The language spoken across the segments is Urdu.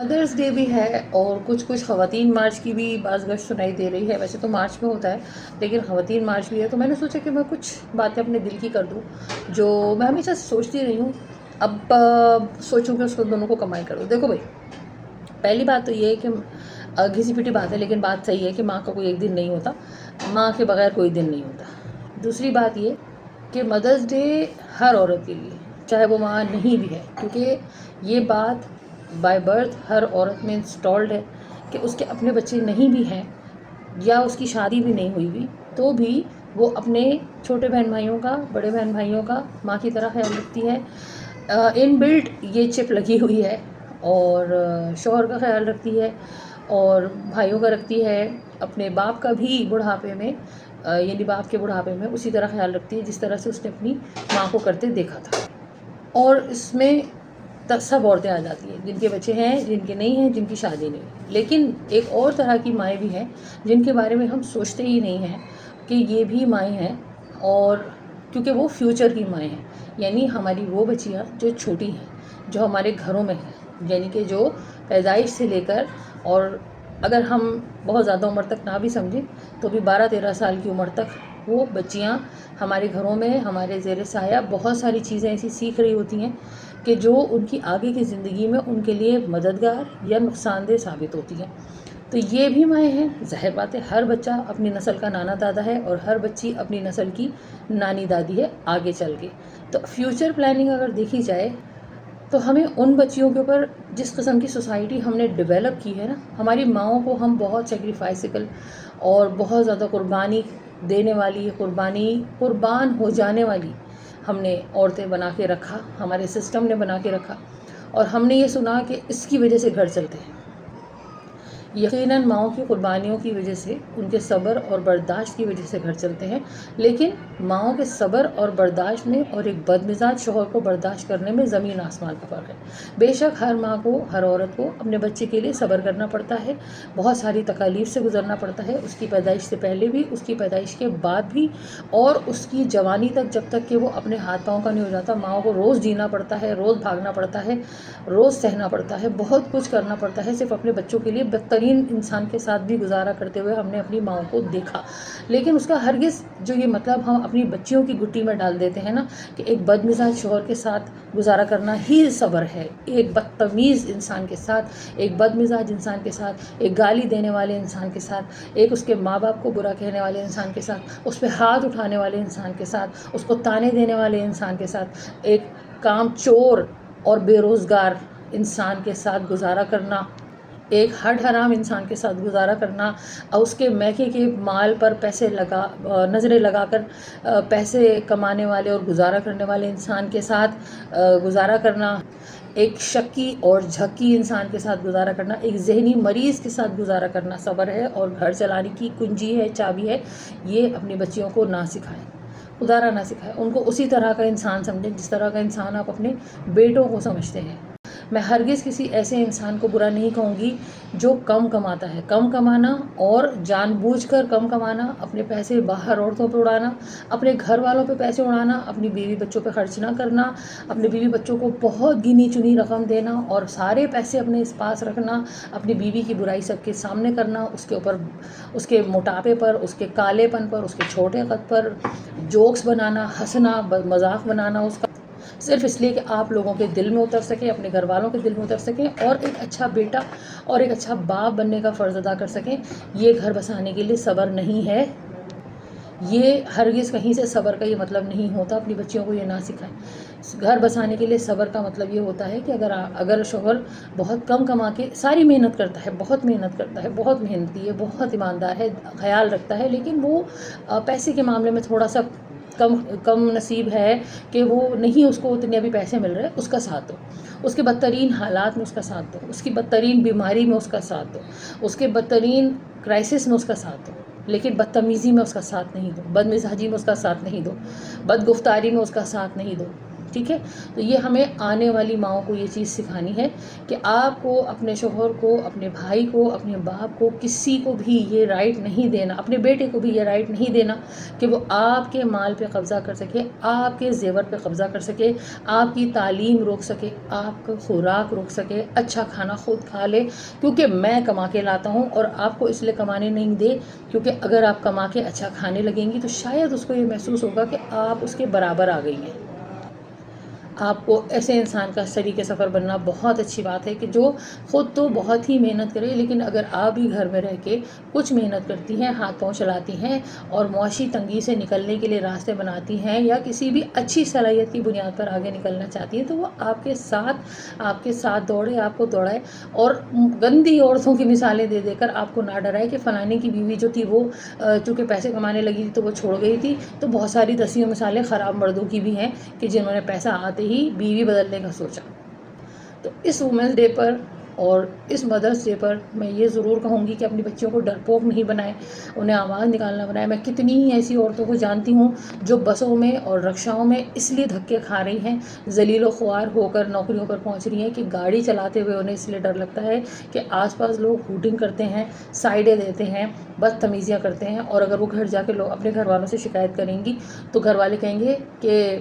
مدرس ڈے بھی ہے اور کچھ خواتین مارچ کی بھی بعض گشت سنائی دے رہی ہے. ویسے تو مارچ میں ہوتا ہے لیکن خواتین مارچ بھی ہے، تو میں نے سوچا کہ میں کچھ باتیں اپنے دل کی کر دوں جو میں ہمیشہ سوچتی رہی ہوں. اب سوچوں کہ اس کو دونوں کو کمائی کر دوں. دیکھو بھائی، پہلی بات تو یہ ہے کہ گھسی پٹی بات ہے لیکن بات صحیح ہے کہ ماں کا کوئی ایک دن نہیں ہوتا، ماں کے بغیر کوئی دن نہیں ہوتا. دوسری بات یہ کہ مدرس ڈے ہر عورت کے لیے، چاہے وہ ماں نہیں بھی ہے، کیونکہ یہ بات بائی برتھ ہر عورت میں انسٹالڈ ہے کہ اس کے اپنے بچے نہیں بھی ہیں یا اس کی شادی بھی نہیں ہوئی بھی، تو بھی وہ اپنے چھوٹے بہن بھائیوں کا، بڑے بہن بھائیوں کا ماں کی طرح خیال رکھتی ہے. ان بلٹ یہ چپ لگی ہوئی ہے، اور شوہر کا خیال رکھتی ہے اور بھائیوں کا رکھتی ہے. اپنے باپ کا بھی بڑھاپے میں، یعنی باپ کے بڑھاپے میں اسی طرح خیال رکھتی ہے جس طرح سے اس نے اپنی ماں کو کرتے دیکھا تھا. اور اس میں سب عورتیں آ جاتی ہیں، جن کے بچے ہیں، جن کے نہیں ہیں، جن کی شادی نہیں ہے. لیکن ایک اور طرح کی مائیں بھی ہیں جن کے بارے میں ہم سوچتے ہی نہیں ہیں کہ یہ بھی مائیں ہیں، اور کیونکہ وہ فیوچر کی مائیں ہیں. یعنی ہماری وہ بچیاں جو چھوٹی ہیں، جو ہمارے گھروں میں ہیں، یعنی کہ جو پیدائش سے لے کر، اور اگر ہم بہت زیادہ عمر تک نہ بھی سمجھیں تو بھی 12-13 سال کی عمر تک وہ بچیاں ہمارے گھروں میں، ہمارے زیر سایہ بہت ساری چیزیں ایسی سیکھ رہی ہوتی ہیں کہ جو ان کی آگے کی زندگی میں ان کے لیے مددگار یا نقصان دہ ثابت ہوتی ہیں. تو یہ بھی مائیں ہیں. ظاہر بات ہے ہر بچہ اپنی نسل کا نانا دادا ہے اور ہر بچی اپنی نسل کی نانی دادی ہے آگے چل کے. تو فیوچر پلاننگ اگر دیکھی جائے تو ہمیں ان بچیوں کے اوپر، جس قسم کی سوسائٹی ہم نے ڈیولپ کی ہے نا، ہماری ماؤں کو ہم بہت سیکریفائسیبل اور بہت زیادہ قربانی دینے والی، قربان ہو جانے والی ہم نے عورتیں بنا کے رکھا، ہمارے سسٹم نے بنا کے رکھا. اور ہم نے یہ سنا کہ اس کی وجہ سے گھر چلتے ہیں. یقیناً ماؤں کی قربانیوں کی وجہ سے، ان کے صبر اور برداشت کی وجہ سے گھر چلتے ہیں، لیکن ماؤں کے صبر اور برداشت میں اور ایک بد مزاج شوہر کو برداشت کرنے میں زمین آسمان کا فرق ہے. بے شک ہر ماں کو، ہر عورت کو اپنے بچے کے لیے صبر کرنا پڑتا ہے، بہت ساری تکالیف سے گزرنا پڑتا ہے، اس کی پیدائش سے پہلے بھی، اس کی پیدائش کے بعد بھی، اور اس کی جوانی تک جب تک کہ وہ اپنے ہاتھ پاؤں کا نہیں ہو جاتا. ماؤں کو روز جینا پڑتا ہے، روز بھاگنا پڑتا ہے، روز سہنا پڑتا ہے، بہت کچھ کرنا پڑتا ہے صرف اپنے بچوں کے لیے. بدترین انسان کے ساتھ بھی گزارا کرتے ہوئے ہم نے اپنی ماؤں کو دیکھا. لیکن اس کا ہرگز جو یہ مطلب ہم اپنی بچیوں کی گٹی میں ڈال دیتے ہیں نا کہ ایک بد مزاج شوہر کے ساتھ گزارا کرنا ہی صبر ہے، ایک بدتمیز انسان کے ساتھ، ایک بد مزاج انسان کے ساتھ، ایک گالی دینے والے انسان کے ساتھ، ایک اس کے ماں باپ کو برا کہنے والے انسان کے ساتھ، اس پہ ہاتھ اٹھانے والے انسان کے ساتھ، اس کو تانے دینے والے انسان کے ساتھ، ایک کام چور اور بے روزگار انسان کے ساتھ گزارا کرنا، ایک ہڈ حرام انسان کے ساتھ گزارا کرنا، اور اس کے میکے کے مال پر نظریں لگا کر پیسے کمانے والے اور گزارا کرنے والے انسان کے ساتھ گزارا کرنا، ایک شکی اور جھکی انسان کے ساتھ گزارا کرنا، ایک ذہنی مریض کے ساتھ گزارا کرنا صبر ہے اور گھر چلانے کی کنجی ہے، چابی ہے. یہ اپنی بچیوں کو نہ سکھائیں، خدا نہ سکھائے. ان کو اسی طرح کا انسان سمجھیں جس طرح کا انسان آپ اپنے بیٹوں کو سمجھتے ہیں. میں ہرگز کسی ایسے انسان کو برا نہیں کہوں گی جو کم کماتا ہے. کم کمانا اور جان بوجھ کر کم کمانا، اپنے پیسے باہر عورتوں پہ اڑانا، اپنے گھر والوں پہ پیسے اڑانا، اپنی بیوی بچوں پہ خرچ نہ کرنا، اپنے بیوی بچوں کو بہت گنی چنی رقم دینا اور سارے پیسے اپنے اس پاس رکھنا، اپنی بیوی کی برائی سب کے سامنے کرنا، اس کے اوپر، اس کے موٹاپے پر، اس کے کالے پن پر، اس کے چھوٹے قد پر جوکس بنانا، ہنسنا، مذاق بنانا اس کا، صرف اس لیے کہ آپ لوگوں کے دل میں اتر سکیں، اپنے گھر والوں کے دل میں اتر سکیں اور ایک اچھا بیٹا اور ایک اچھا باپ بننے کا فرض ادا کر سکیں. یہ گھر بسانے کے لیے صبر نہیں ہے. یہ ہرگز کہیں سے صبر کا یہ مطلب نہیں ہوتا. اپنی بچیوں کو یہ نہ سکھائیں. گھر بسانے کے لیے صبر کا مطلب یہ ہوتا ہے کہ اگر شوہر بہت کم کما کے ساری محنت کرتا ہے، بہت محنت کرتا ہے، بہت محنتی ہے، بہت ایماندار ہے، خیال رکھتا ہے، لیکن وہ پیسے کے معاملے میں تھوڑا سا کم نصیب ہے کہ وہ نہیں، اس کو اتنے ابھی پیسے مل رہے، اس کا ساتھ دو، اس کے بدترین حالات میں اس کا ساتھ دو، اس کی بدترین بیماری میں اس کا ساتھ دو، اس کے بدترین کرائسس میں اس کا ساتھ دو، لیکن بدتمیزی میں اس کا ساتھ نہیں دو، بد مزاجی میں اس کا ساتھ نہیں دو، بد گفتاری میں اس کا ساتھ نہیں دو. ٹھیک ہے. تو یہ ہمیں آنے والی ماؤں کو یہ چیز سکھانی ہے کہ آپ کو اپنے شوہر کو، اپنے بھائی کو، اپنے باپ کو، کسی کو بھی یہ رائٹ نہیں دینا، اپنے بیٹے کو بھی یہ رائٹ نہیں دینا کہ وہ آپ کے مال پہ قبضہ کر سکے، آپ کے زیور پہ قبضہ کر سکے، آپ کی تعلیم روک سکے، آپ کا خوراک روک سکے، اچھا کھانا خود کھا لے کیونکہ میں کما کے لاتا ہوں، اور آپ کو اس لیے کمانے نہیں دے کیونکہ اگر آپ کما کے اچھا کھانے لگیں گی تو شاید اس کو یہ محسوس ہوگا کہ آپ اس کے برابر آ گئی ہیں. آپ کو ایسے انسان کا شریک سفر بننا بہت اچھی بات ہے کہ جو خود تو بہت ہی محنت کرے، لیکن اگر آپ بھی گھر میں رہ کے کچھ محنت کرتی ہیں، ہاتھ پاؤں چلاتی ہیں اور معاشی تنگی سے نکلنے کے لیے راستے بناتی ہیں، یا کسی بھی اچھی صلاحیت کی بنیاد پر آگے نکلنا چاہتی ہیں، تو وہ آپ کے ساتھ دوڑے، آپ کو دوڑائے، اور گندی عورتوں کی مثالیں دے دے کر آپ کو نہ ڈرائے کہ فلانے کی بیوی جو تھی وہ چونکہ پیسے کمانے لگی تھی تو وہ چھوڑ گئی تھی. تو بہت ساری دسیوں مثالیں خراب مردوں کی بھی ہیں کہ جنہوں نے پیسہ آتے ہی بیوی بدلنے کا سوچا. تو اس وومنس ڈے پر اور اس مدرس ڈے پر میں یہ ضرور کہوں گی کہ اپنی بچیوں کو ڈرپوک نہیں بنائیں، انہیں آواز نکالنا بنائیں. میں کتنی ہی ایسی عورتوں کو جانتی ہوں جو بسوں میں اور رکشاؤں میں اس لیے دھکے کھا رہی ہیں، ذلیل و خوار ہو کر نوکریوں پر پہنچ رہی ہیں کہ گاڑی چلاتے ہوئے انہیں اس لیے ڈر لگتا ہے کہ آس پاس لوگ ہوٹنگ کرتے ہیں، سائڈیں دیتے ہیں، بدتمیزیاں کرتے ہیں، اور اگر وہ گھر جا کے لوگ اپنے گھر والوں سے شکایت کریں گی تو گھر والے کہیں گے کہ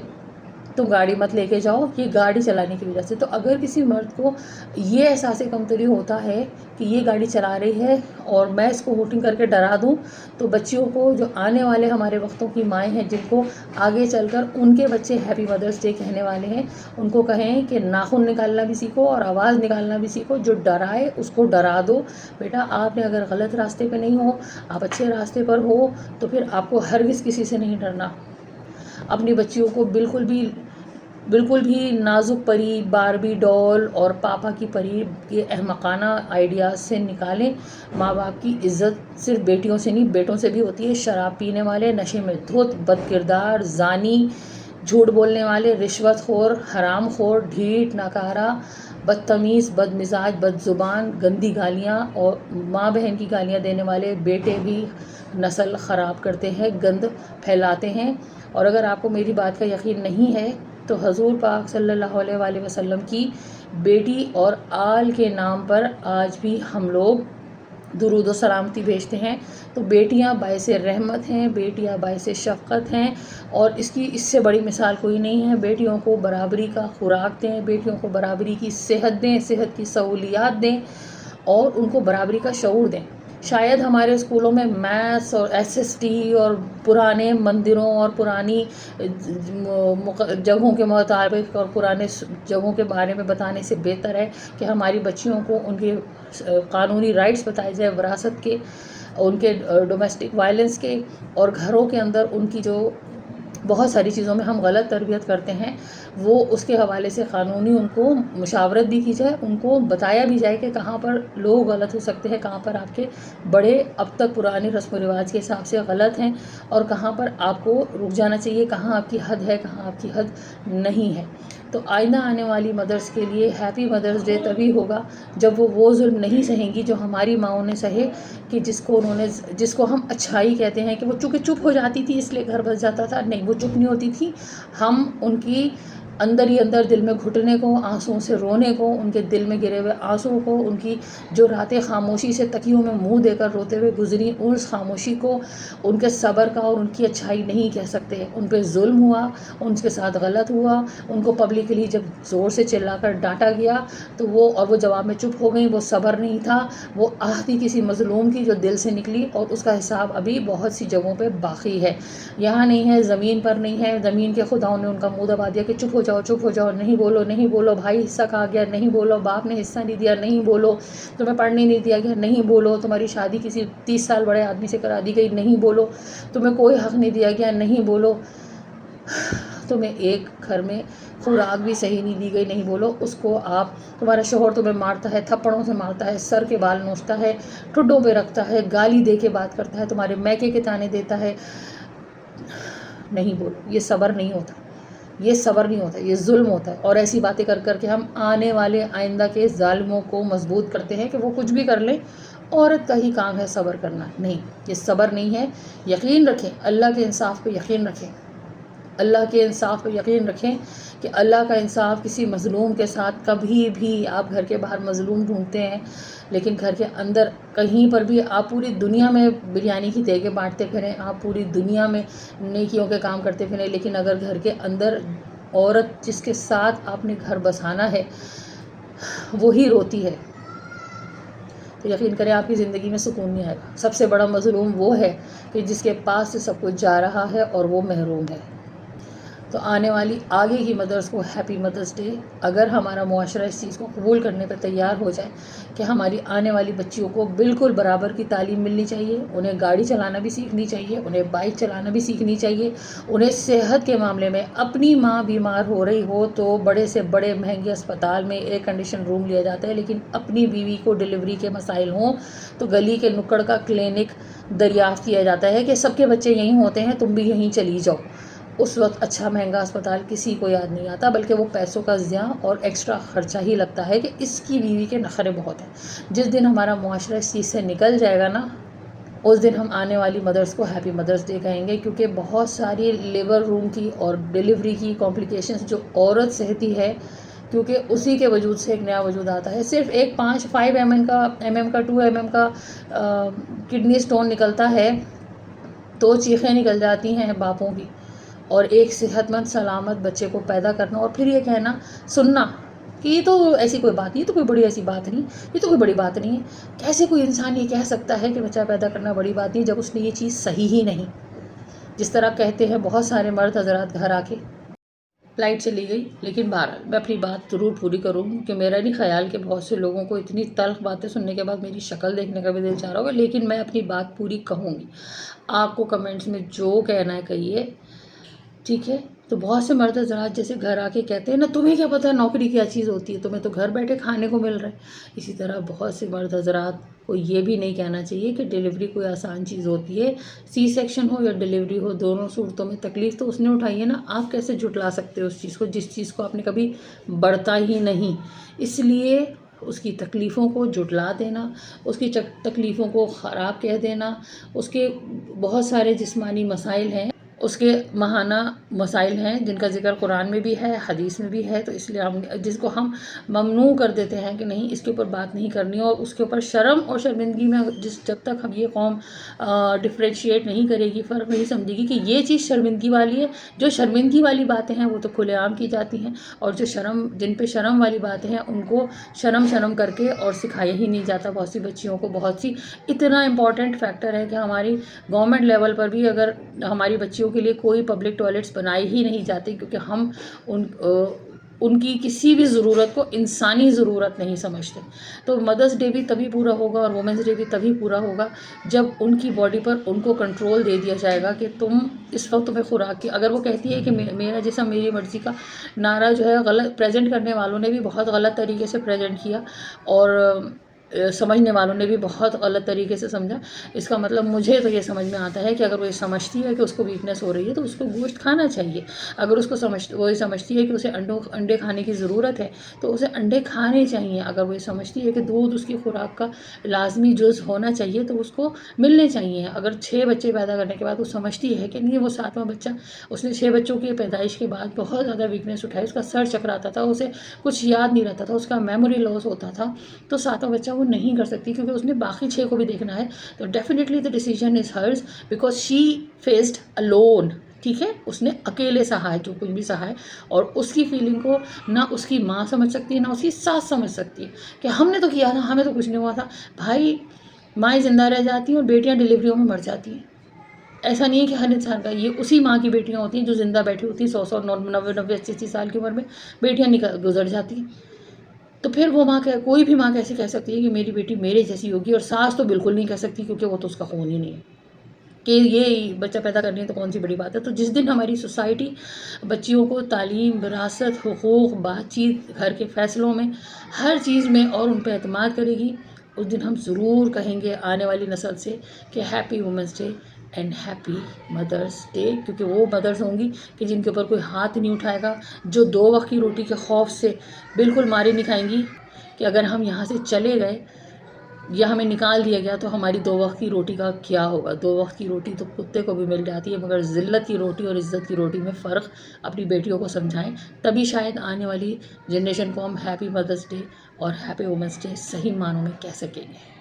تم گاڑی مت لے کے جاؤ، یہ گاڑی چلانے کی وجہ سے. تو اگر کسی مرد کو یہ احساس کمتری ہوتا ہے کہ یہ گاڑی چلا رہی ہے اور میں اس کو ہوٹنگ کر کے ڈرا دوں، تو بچیوں کو، جو آنے والے ہمارے وقتوں کی مائیں ہیں جن کو آگے چل کر ان کے بچے ہیپی مدرس ڈے کہنے والے ہیں، ان کو کہیں کہ ناخن نکالنا بھی سیکھو اور آواز نکالنا بھی سیکھو. جو ڈرائے اس کو ڈرا دو. بیٹا آپ نے اگر غلط راستے پہ نہیں ہو، آپ اچھے راستے پر ہو، تو پھر آپ کو ہرگز کسی سے نہیں ڈرنا. اپنی بچیوں کو بالکل بھی نازک پری، باربی ڈال اور پاپا کی پری کے احمقانہ آئیڈیاز سے نکالیں. ماں باپ کی عزت صرف بیٹیوں سے نہیں بیٹوں سے بھی ہوتی ہے. شراب پینے والے، نشے میں دھت، بد کردار، زانی، جھوٹ بولنے والے، رشوت خور، حرام خور، ڈھیٹ، ناکارہ، بدتمیز، بد مزاج، بد زبان، گندی گالیاں اور ماں بہن کی گالیاں دینے والے بیٹے بھی نسل خراب کرتے ہیں، گند پھیلاتے ہیں. اور اگر آپ کو میری بات کا یقین نہیں ہے تو حضور پاک صلی اللہ علیہ وآلہ وسلم کی بیٹی اور آل کے نام پر آج بھی ہم لوگ درود و سلامتی بھیجتے ہیں. تو بیٹیاں باعث رحمت ہیں، بیٹیاں باعث شفقت ہیں، اور اس سے بڑی مثال کوئی نہیں ہے. بیٹیوں کو برابری کا خوراک دیں، بیٹیوں کو برابری کی صحت دیں، صحت کی سہولیات دیں، اور ان کو برابری کا شعور دیں. شاید ہمارے اسکولوں میں میتھس اور ایس ایس ٹی اور پرانے مندروں اور پرانی جگہوں کے مطابق اور پرانے جگہوں کے بارے میں بتانے سے بہتر ہے کہ ہماری بچیوں کو ان کے قانونی رائٹس بتائے جائے، وراثت کے، ان کے ڈومیسٹک وائلنس کے، اور گھروں کے اندر ان کی جو بہت ساری چیزوں میں ہم غلط تربیت کرتے ہیں وہ اس کے حوالے سے قانونی ان کو مشاورت بھی کی جائے، ان کو بتایا بھی جائے کہ کہاں پر لوگ غلط ہو سکتے ہیں، کہاں پر آپ کے بڑے اب تک پرانے رسم و رواج کے حساب سے غلط ہیں، اور کہاں پر آپ کو رک جانا چاہیے، کہاں آپ کی حد ہے، کہاں آپ کی حد نہیں ہے. تو آئندہ آنے والی مدرس کے لیے ہیپی مدرس ڈے تبھی ہوگا جب وہ ظلم نہیں سہیں گی جو ہماری ماؤں نے سہے، کہ جس کو ہم اچھائی کہتے ہیں، کہ وہ چونکہ چپ ہو جاتی تھی اس لیے گھر بس جاتا تھا. نہیں، وہ چپ نہیں ہوتی تھی. ہم ان کی اندر ہی اندر دل میں گھٹنے کو، آنسوؤں سے رونے کو، ان کے دل میں گرے ہوئے آنسوؤں کو، ان کی جو راتیں خاموشی سے تکیوں میں منہ دے کر روتے ہوئے گزری، اس خاموشی کو، ان کے صبر کا اور ان کی اچھائی نہیں کہہ سکتے. ان پہ ظلم ہوا، ان کے ساتھ غلط ہوا، ان کو پبلکلی جب زور سے چلا کر ڈانٹا گیا تو وہ جواب میں چپ ہو گئیں. وہ صبر نہیں تھا، وہ آہ تھی کسی مظلوم کی جو دل سے نکلی، اور اس کا حساب ابھی بہت سی جگہوں پہ باقی ہے. یہاں نہیں ہے، زمین پر نہیں ہے. زمین کے خداؤں نے ان کا منہ دبا دیا کہ چپ ہو جاؤ، چپ ہو جاؤ، نہیں بولو، نہیں بولو. بھائی حصہ کہا گیا، نہیں بولو. باپ نے حصہ نہیں دیا، نہیں بولو. تمہیں پڑھنے نہیں دیا گیا، نہیں بولو. تمہاری شادی کسی 30 سال بڑے آدمی سے کرا دی گئی، نہیں بولو. تمہیں کوئی حق نہیں دیا گیا، نہیں بولو. تمہیں ایک گھر میں خوراک بھی صحیح نہیں دی گئی، نہیں بولو. اس کو تمہارا شوہر تمہیں مارتا ہے، تھپڑوں سے مارتا ہے، سر کے بال نوچتا ہے، ٹھڈوں پہ رکھتا ہے، گالی دے کے بات کرتا ہے، تمہارے میکے کے تانے دیتا ہے، نہیں بولو. یہ صبر نہیں ہوتا، یہ صبر نہیں ہوتا، یہ ظلم ہوتا ہے. اور ایسی باتیں کر کر کے ہم آنے والے آئندہ کے ظالموں کو مضبوط کرتے ہیں کہ وہ کچھ بھی کر لیں، عورت کا ہی کام ہے صبر کرنا. نہیں، یہ صبر نہیں ہے. یقین رکھیں، اللہ کے انصاف پہ یقین رکھیں. اللہ کے انصاف پہ یقین رکھیں کہ اللہ کا انصاف کسی مظلوم کے ساتھ کبھی بھی، آپ گھر کے باہر مظلوم ڈھونڈتے ہیں لیکن گھر کے اندر کہیں پر بھی آپ پوری دنیا میں بریانی کی دیگیں بانٹتے پھریں، آپ پوری دنیا میں نیکیوں کے کام کرتے پھریں، لیکن اگر گھر کے اندر عورت جس کے ساتھ آپ نے گھر بسانا ہے وہی روتی ہے تو یقین کریں آپ کی زندگی میں سکون نہیں آئے گا۔ سب سے بڑا مظلوم وہ ہے کہ جس کے پاس سے سب کچھ جا رہا ہے اور وہ محروم ہے۔ تو آنے والی آگے کی مدرس کو ہیپی مدرس ڈے۔ اگر ہمارا معاشرہ اس چیز کو قبول کرنے پر تیار ہو جائے کہ ہماری آنے والی بچیوں کو بالکل برابر کی تعلیم ملنی چاہیے، انہیں گاڑی چلانا بھی سیکھنی چاہیے، انہیں بائک چلانا بھی سیکھنی چاہیے، انہیں صحت کے معاملے میں اپنی ماں بیمار ہو رہی ہو تو بڑے سے بڑے مہنگے اسپتال میں ایئر کنڈیشن روم لیا جاتا ہے، لیکن اپنی بیوی کو ڈلیوری کے مسائل ہوں تو گلی کے نکڑ کا کلینک دریافت کیا جاتا ہے کہ سب کے بچے یہیں ہوتے ہیں، تم بھی یہیں چلی جاؤ۔ اس وقت اچھا مہنگا اسپتال کسی کو یاد نہیں آتا، بلکہ وہ پیسوں کا ضیاع اور ایکسٹرا خرچہ ہی لگتا ہے کہ اس کی بیوی کے نخرے بہت ہیں۔ جس دن ہمارا معاشرہ اس چیز سے نکل جائے گا نا، اس دن ہم آنے والی مدرس کو ہیپی مدرس ڈے کہیں گے، کیونکہ بہت ساری لیبر روم کی اور ڈلیوری کی کمپلیکیشنز جو عورت سہتی ہے، کیونکہ اسی کے وجود سے ایک نیا وجود آتا ہے۔ صرف ایک 5 mm کا 2 mm کا کڈنی اسٹون نکلتا ہے تو چیخیں نکل جاتی ہیں باپوں کی، اور ایک صحت مند سلامت بچے کو پیدا کرنا اور پھر یہ کہنا سننا کہ یہ تو ایسی کوئی بات نہیں، یہ تو کوئی بڑی ایسی بات نہیں، یہ تو کوئی بڑی بات نہیں ہے۔ کیسے کوئی انسان یہ کہہ سکتا ہے کہ بچہ پیدا کرنا بڑی بات نہیں جب اس نے یہ چیز صحیح ہی نہیں؟ جس طرح کہتے ہیں بہت سارے مرد حضرات گھر آ کے فلائٹ چلی گئی، لیکن بہرحال میں اپنی بات ضرور پوری کروں کہ میرا نہیں خیال کہ بہت سے لوگوں کو اتنی تلخ باتیں سننے کے بعد میری شکل دیکھنے کا بھی دل چاہ رہا ہوگا، لیکن میں اپنی بات پوری کہوں گی۔ آپ کو کمنٹس میں جو کہنا ہے کہیے، ٹھیک ہے؟ تو بہت سے مرد حضرات جیسے گھر آ کے کہتے ہیں نا تمہیں کیا پتہ نوکری کیا چیز ہوتی ہے، تمہیں تو گھر بیٹھے کھانے کو مل رہا ہے۔ اسی طرح بہت سے مرد حضرات کو یہ بھی نہیں کہنا چاہیے کہ ڈلیوری کوئی آسان چیز ہوتی ہے۔ سی سیکشن ہو یا ڈلیوری ہو، دونوں صورتوں میں تکلیف تو اس نے اٹھائی ہے نا، آپ کیسے جھٹلا سکتے ہو اس چیز کو جس چیز کو آپ نے کبھی بڑھتا ہی نہیں۔ اس لیے اس کی تکلیفوں کو جھٹلا دینا، اس کی تکلیفوں کو خراب کہہ دینا، اس کے بہت سارے جسمانی مسائل ہیں، اس کے ماہانہ مسائل ہیں جن کا ذکر قرآن میں بھی ہے، حدیث میں بھی ہے، تو اس لیے ہم جس کو ہم ممنوع کر دیتے ہیں کہ نہیں اس کے اوپر بات نہیں کرنی، اور اس کے اوپر شرم اور شرمندگی میں جب تک ہم یہ قوم ڈفرینشیٹ نہیں کرے گی، فرق نہیں سمجھے گی کہ یہ چیز شرمندگی والی ہے۔ جو شرمندگی والی باتیں ہیں وہ تو کھلے عام کی جاتی ہیں، اور جو جن پہ شرم والی باتیں ہیں ان کو شرم کر کے اور سکھایا ہی نہیں جاتا بہت سی بچیوں کو۔ بہت سی اتنا امپورٹنٹ فیکٹر ہے کہ ہماری گورنمنٹ لیول پر بھی اگر ہماری بچیوں کے لیے کوئی پبلک ٹوائلٹس بنائے ہی نہیں جاتے، کیونکہ ہم ان کی کسی بھی ضرورت کو انسانی ضرورت نہیں سمجھتے۔ تو مدرس ڈے بھی تبھی پورا ہوگا اور وومنس ڈے بھی تبھی پورا ہوگا جب ان کی باڈی پر ان کو کنٹرول دے دیا جائے گا کہ تم اس وقت تمہیں خوراک کی، اگر وہ کہتی ہے کہ میرا جسم میری مرضی کا نعرہ جو ہے غلط پریزنٹ کرنے والوں نے بھی بہت غلط طریقے سے پریزنٹ کیا، اور سمجھنے والوں نے بھی بہت غلط طریقے سے سمجھا۔ اس کا مطلب مجھے تو یہ سمجھ میں آتا ہے کہ اگر وہ یہ سمجھتی ہے کہ اس کو ویکنیس ہو رہی ہے تو اس کو گوشت کھانا چاہیے۔ اگر اس کو وہ یہ سمجھتی ہے کہ اسے انڈے کھانے کی ضرورت ہے تو اسے انڈے کھانے چاہیے۔ اگر وہ یہ سمجھتی ہے کہ دودھ اس کی خوراک کا لازمی جز ہونا چاہیے تو اس کو ملنے چاہیے۔ اگر 6 بچے پیدا کرنے کے بعد وہ سمجھتی ہے کہ نہیں وہ 7واں بچہ، اس نے 6 بچوں کی پیدائش کے بعد بہت زیادہ ویکنیس اٹھائی، اس کا سر چکراتا تھا، اسے کچھ یاد نہیں رہتا تھا، اس کا میموری لاس ہوتا تھا، تو 7واں بچہ وہ نہیں کر سکتی کیونکہ اس نے باقی 6 کو بھی دیکھنا ہے۔ تو definitely the decision is hers because she faced alone، ٹھیک ہے؟ اس نے اکیلے سہا ہے جو کچھ بھی سہا ہے، اور اس کی فیلنگ کو نہ اس کی ماں سمجھ سکتی ہے نہ اس کی ساس سمجھ سکتی ہے کہ ہم نے تو کیا تھا، ہمیں تو کچھ نہیں ہوا تھا۔ بھائی مائیں زندہ رہ جاتی ہیں اور بیٹیاں ڈلیوریوں میں مر جاتی ہیں۔ ایسا نہیں ہے کہ ہر انسان کا، یہ اسی ماں کی بیٹیاں ہوتی ہیں جو زندہ بیٹھی ہوتی ہیں 100 90 80 سال کی عمر میں بیٹیاں گزر جاتی ہیں۔ تو پھر وہ ماں کوئی بھی ماں کیسے کہہ سکتی ہے کہ میری بیٹی میرے جیسی ہوگی، اور ساس تو بالکل نہیں کہہ سکتی کیونکہ وہ تو اس کا خون ہی نہیں ہے کہ یہ بچہ پیدا کرنی ہے تو کون سی بڑی بات ہے۔ تو جس دن ہماری سوسائٹی بچیوں کو تعلیم، وراثت، حقوق، بات چیت، گھر کے فیصلوں میں، ہر چیز میں اور ان پہ اعتماد کرے گی، اس دن ہم ضرور کہیں گے آنے والی نسل سے کہ happy women's day and happy mothers day, کیونکہ وہ مدرس ہوں گی کہ جن کے اوپر کوئی ہاتھ نہیں اٹھائے گا، جو 2 وقت کی روٹی کے خوف سے بالکل مارے نہیں کھائیں گی کہ اگر ہم یہاں سے چلے گئے یا ہمیں نکال دیا گیا تو ہماری 2 وقت کی روٹی کا کیا ہوگا؟ 2 وقت کی روٹی تو کتے کو بھی مل جاتی ہے، مگر ذلت کی روٹی اور عزت کی روٹی میں فرق اپنی بیٹیوں کو سمجھائیں، تبھی شاید آنے والی جنریشن کو ہم ہیپی مدرس ڈے اور ہیپی وومنس ڈے صحیح معنوں میں کہہ سکیں گے۔